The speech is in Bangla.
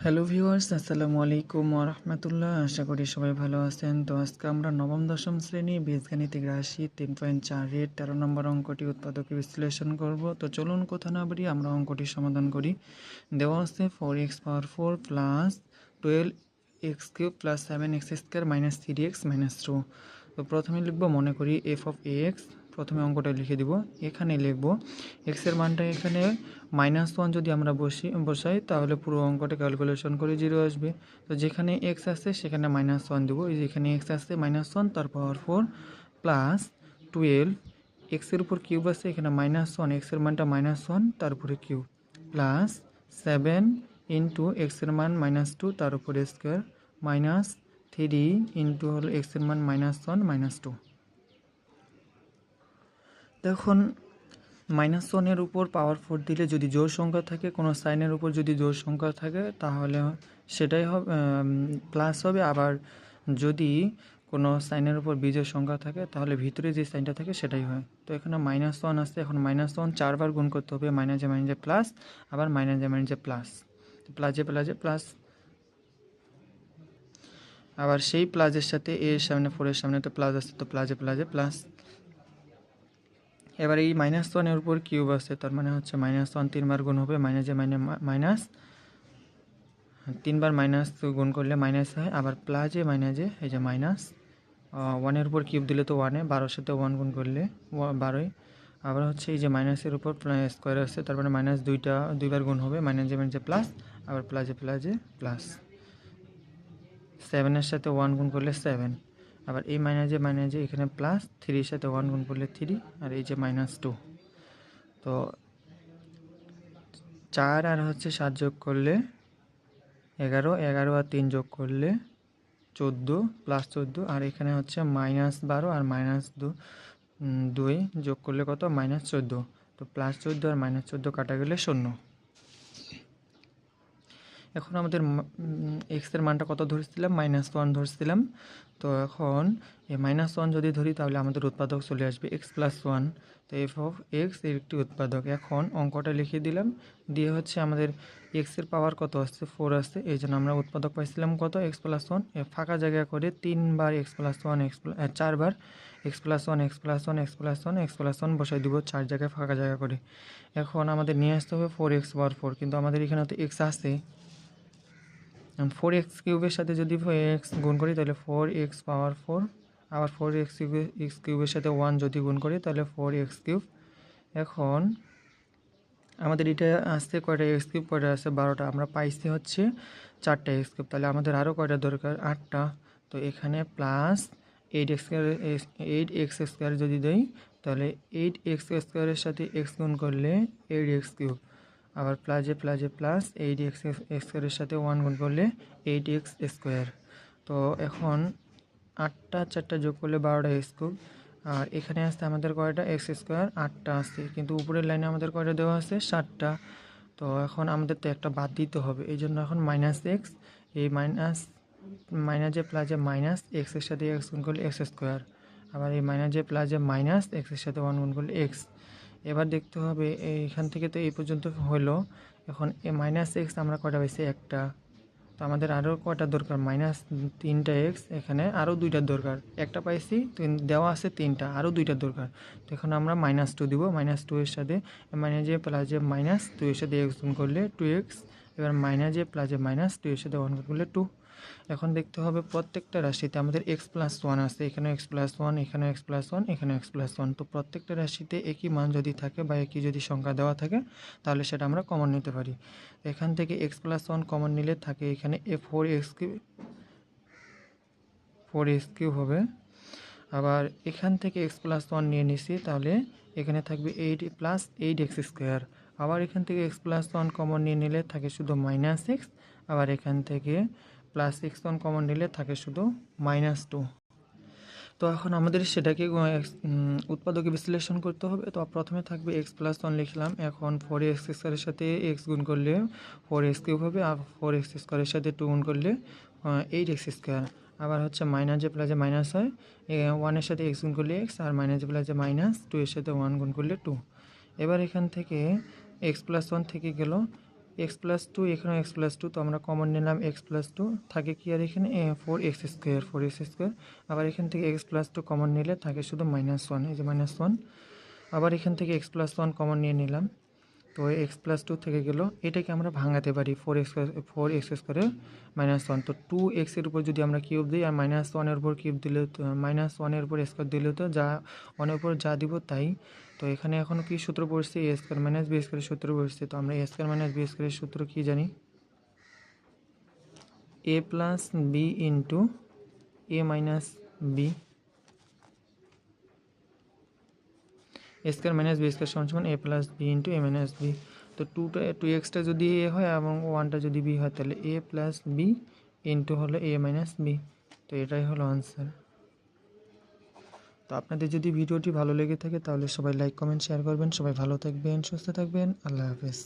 হ্যালো ভিউয়ার্স, আসসালামু আলাইকুম ওয়া রাহমাতুল্লাহ। আশা করি সবাই ভালো আছেন। তো আজকে আমরা নবম দশম শ্রেণী বীজগাণিতিক রাশি 3.4 এর 13 নম্বর অঙ্কটি উৎপাদকে বিশ্লেষণ করব। তো চলুন কথা না বাড়িয়ে আমরা অঙ্কটি সমাধান করি। দেওয়া আছে 4x পাওয়ার 4 plus 12x cube plus 7x square minus 3x minus 2। তো প্রথমে লিখব, মনে করি এফ অফ এক্স। প্রথমে অঙ্কটা লিখে দিব। এখানে লিখব এক্সের মানটা এখানে -1 যদি আমরা বসাই তাহলে পুরো অঙ্কটা ক্যালকুলেশন করে 0 আসবে। তো যেখানে এক্স আছে সেখানে -1 দেবো। এই যেখানে এক্স আছে -1 তার পাওয়ার 4 প্লাস 12 এক্সের উপর কিউব আছে, এখানে -1 এক্সের মানটা -1 তার উপরে কিউব প্লাস 7 ইন্টু এক্সের মান -2 তার উপরে স্কোয়ার মাইনাস 3 ইন্টু হলো এক্সের মান -1 -2। দেখুন -1 উপর পাওয়ার 4 দিলে যদি জোড় সংখ্যা থাকে, কোনো সাইনের উপর যদি জোড় সংখ্যা থাকে তাহলে সেটাই হবে প্লাস হবে। আবার যদি কোনো সাইনের উপর বিজোড় সংখ্যা থাকে তাহলে ভিতরে যে সাইনটা থাকে সেটাই হয়। তো এখানে -1 আসছে, এখন -1 4বার গুণ করতে হবে, মাইনাসে মাইনাসে প্লাস, আবার মাইনাসে মাইনাসে প্লাস, প্লাসে প্লাসে প্লাস, আবার সেই প্লাসের সাথে এর সামনে 4-এর সামনে তো প্লাস আসছে, তো প্লাসে প্লাসে প্লাস। এবার এই -1 উপর কিউব আছে, তার মানে হচ্ছে -1 3বার গুণ হবে, মাইনাসে মাইনাস, 3বার মাইনাস গুণ করলে মাইনাস হয়, আবার প্লাসে মাইনাসে এই যে -1 উপর কিউব দিলে তো 1, 12-এর সাথে 1 গুণ করলে 12। আবার হচ্ছে এই যে মাইনাসের উপর স্কোয়ার আছে, তার মানে দুইবার গুণ হবে, মাইনাসে মাইনাসে প্লাস, আবার প্লাসে প্লাসে প্লাস। 7-এর সাথে 1 গুণ করলে 7, আবার এই মাইনাসে এখানে প্লাস, 3-এর সাথে 1 গুণ করলে 3, আর এই যে -2। তো 4 আর হচ্ছে 7 যোগ করলে 11, 11 আর 3 যোগ করলে 14 প্লাস 14, আর এখানে হচ্ছে -12 আর -2 যোগ করলে কত, -14। তো +14 আর -14 কাটা গেলে 0। এখন আমাদের এক্সের মানটা কত ধরেছিলাম, -1 ধরেছিলাম। তো এখন এই -1 যদি ধরি তাহলে আমাদের উৎপাদক চলে আসবে x+1। তো এফ অফ এক্স এর একটি উৎপাদক। এখন অঙ্কটা লিখে দিলাম, দিয়ে হচ্ছে আমাদের এক্সের পাওয়ার কত আসছে, 4 আসছে, এই জন্য আমরা উৎপাদক পাইছিলাম কত, x+1। ফাঁকা জায়গা করে 3বার x+1 4বার x+1 বসাই দিব 4 জায়গায় ফাঁকা জায়গা করে। এখন আমাদের নিয়ে আসতে হবে 4x পাওয়ার 4, কিন্তু আমাদের এখানে তো এক্স আছে। 4x কিউবের সাথে যদি এক্স গুণ করি তাহলে 4x পাওয়ার 4, আবার 4x কিউবের সাথে 1 যদি গুণ করি তাহলে 4x কিউব। এখন আমাদের এটা আসছে কয়টা এক্স কিউব, কয়টা আছে 12টা, আমরা পাইছি হচ্ছে 4টা এক্স কিউব, তাহলে আমাদের আরও কয়টা দরকার, 8টা। তো এখানে প্লাস 8x স্কোয়ার যদি দেই তাহলে 8x স্কোয়ারের সাথে এক্স গুণ করলে 8x কিউব, আবার প্লাসে প্লাসে প্লাস 8x স্কোয়ারের সাথে 1 গুণ করলে 8x স্কোয়ার। তো এখন 8টা 4টা যোগ করলে 12টা এক্স কিউব, আর এখানে আসতে আমাদের কয়টা এক্স স্কোয়ার, 8টা আসছে, কিন্তু উপরের লাইনে আমাদের কয়টা দেওয়া আছে, 7টা। তো এখন আমাদের তো একটা বাদ দিতে হবে, এই জন্য এখন -x, এই মাইনাসে প্লাসে মাইনাস এক্সের সাথে এক্স গুণ করলে এক্স স্কোয়ার, আবার এই মাইনাসে প্লাসে মাইনাস এক্সের সাথে 1 গুণ করলে এক্স। এবার দেখতে হবে এইখান থেকে তো এই পর্যন্ত হলো। এখন এই -x আমরা কয়টা পাইছি, একটা। তো আমাদের আরও কয়টা দরকার, -3টা এক্স, এখানে আরও 2টার দরকার, একটা পাইছি দেওয়া আছে 3টা, আরও 2টার দরকার। তো এখন আমরা -2 দিব, -2 এর সাথে মাইনাসে প্লাসে -2 এর সাথে এক্স গুণ করলে 2x, এবার মাইনাসে প্লাসে -2 এর সাথে 1 গুণ করলে 2। এখন দেখতে হবে প্রত্যেকটা রাশিতে আমাদের x+1 আছে, এখানে x+1, এখানে x+1, এখানে x+1। তো প্রত্যেকটা রাশিতে একই মান যদি থাকে বা একই যদি সংখ্যা দেওয়া থাকে তাহলে সেটা আমরা কমন নিতে পারি। এখান থেকে x+1 কমন নিলে থাকে এখানে 4x কিউব হবে। আবার এখান থেকে x+1 নিয়ে নিছি, তাহলে এখানে থাকবে 8 + 8x স্কোয়ার। আবার এখান থেকে x+1 কমন নিয়ে নিলে থাকে শুধু -x, আবার এখান থেকে +x1 কমন নিলে থাকে শুধু -2। তো এখন আমাদের সেটাকে উৎপাদকে বিশ্লেষণ করতে হবে। তো প্রথমে থাকবে x+1 লিখলাম, এখন 4x স্কোয়ারের সাথে x গুণ করলে 4x কিউব হবে, আর 4x স্কোয়ারের সাথে 2 গুণ করলে 8x স্কোয়ার। আবার হচ্ছে মাইনাসে প্লাসে মাইনাস হয়, 1-এর সাথে x গুণ করলে x, আর মাইনাসে প্লাসে মাইনাস, 2 এর সাথে 1 গুণ করলে 2। এবার এখান থেকে x+1 থেকে গেল, এক্স প্লাস টু, এখানেও এক্স প্লাস টু, তো আমরা কমন নিলাম এক্স প্লাস টু, থাকে কি আর এখানে 4x², আবার এখান থেকে এক্স প্লাস টু কমন নিলে থাকে শুধু -1, এই যে -1, আবার এখান থেকে এক্স প্লাস 1 কমন নিয়ে নিলাম, তো এক্স প্লাস টু থেকে গেল, এটাকে আমরা ভাঙাতে পারি 4x² -1, তো 2x এর উপর যদি আমরা কিউব দিই আর -1 এর উপর কিউব দিলে, -1 এর উপর স্কোয়ার দিলে তো যা 1 এর উপর যা দিব তাই। তো এখানে এখনও কি সূত্র পড়ছে, a² - b² সূত্র পড়ছে, তো আমরা a² - b² সূত্র কি জানি, a plus B into a minus B, a² - b² সমান a plus B into a minus B. তো 2x যদি a হয় এবং 1টা যদি b হয়, তাহলে a প্লাস বি ইন্টু হলো a মাইনাস বি। তো এটাই হলো আনসার। তো আপনাদের যদি ভিডিওটি ভালো লেগে থাকে তাহলে সবাই লাইক কমেন্ট শেয়ার করবেন। সবাই ভালো থাকবেন, সুস্থ থাকবেন, আল্লাহ হাফেজ।